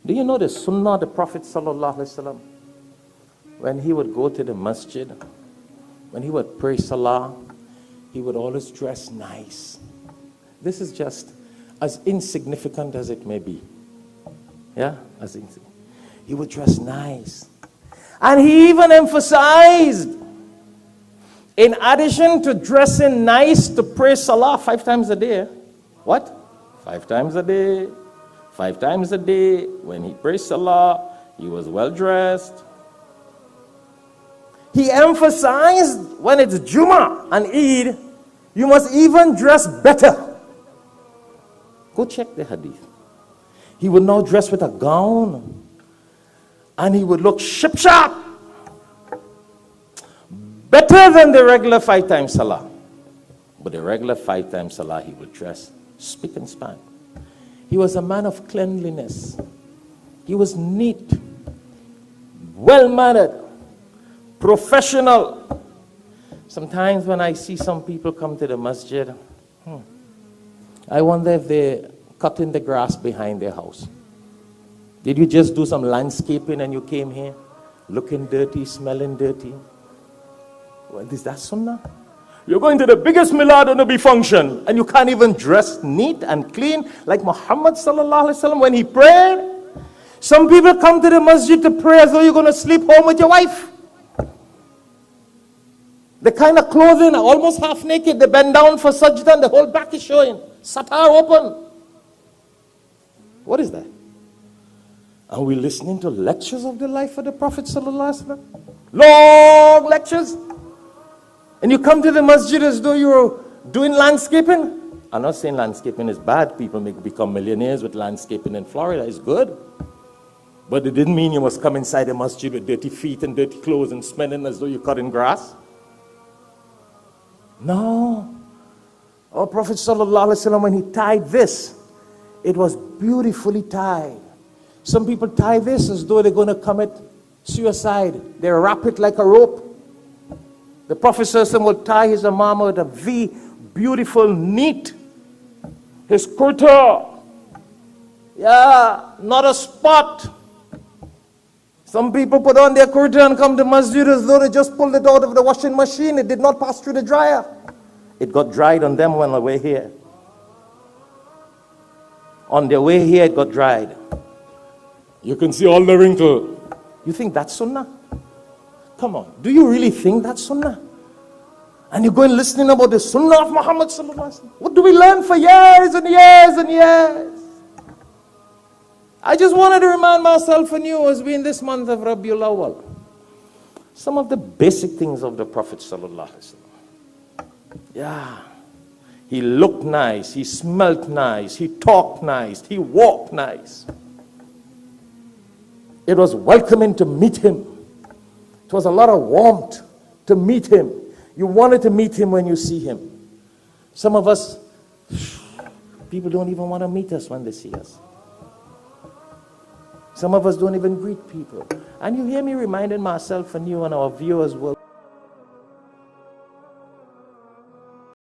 Do you know the sunnah of the Prophet sallallahu alaihi wasallam? When he would go to the masjid, when he would pray salah, he would always dress nice. This is just as insignificant as it may be. Yeah, as insignificant. He would dress nice. And he even emphasized, in addition to dressing nice to pray salah 5 times a day. What? 5 times a day. 5 times a day. When he prays salah, he was well dressed. He emphasized when it's Jummah and Eid, you must even dress better. Go check the hadith. He would now dress with a gown. And he would look ship-sharp. Better than the regular 5 times salah. But the regular 5 times salah, he would dress spick and span. He was a man of cleanliness. He was neat, well-mannered, professional. Sometimes when I see some people come to the masjid, I wonder if they're cutting the grass behind their house. Did you just do some landscaping and you came here looking dirty, smelling dirty? Well, is that sunnah? You're going to the biggest Milad and Nabi function and you can't even dress neat and clean like Muhammad sallallahu alaihi wasallam when he prayed. Some people come to the masjid to pray as though you're going to sleep home with your wife. The kind of clothing, almost half naked, they bend down for sajda and the whole back is showing. Satar open. What is that? Are we listening to lectures of the life of the Prophet sallallahu alaihi wasallam? Long lectures. And you come to the masjid as though you're doing landscaping. I'm not saying landscaping is bad. People may become millionaires with landscaping in Florida. It's good. But it didn't mean you must come inside the masjid with dirty feet and dirty clothes and smelling as though you're cutting grass. No. Our Prophet sallallahu alaihi wasallam, when he tied this, it was beautifully tied. Some people tie this as though they're going to commit suicide. They wrap it like a rope. The Prophet ﷺ will tie his imam with a V, beautiful, neat. His kurta, not a spot. Some people put on their kurta and come to masjid as though they just pulled it out of the washing machine. It did not pass through the dryer. It got dried on them on the way here. On their way here, it got dried. You can see all the wrinkle. You think that's sunnah? Come on. Do you really think that's sunnah? And you're going listening about the sunnah of Muhammad sallallahu alaihi wasallam. What do we learn for years and years and years? I just wanted to remind myself and you as we in this month of Rabiul Awwal, some of the basic things of the Prophet sallallahu alaihi wasallam. He looked nice, he smelled nice, he talked nice, he walked nice. It was welcoming to meet him. It was a lot of warmth to meet him. You wanted to meet him when you see him. Some of us, people don't even want to meet us when they see us. Some of us don't even greet people. And you hear me reminding myself and you and our viewers will.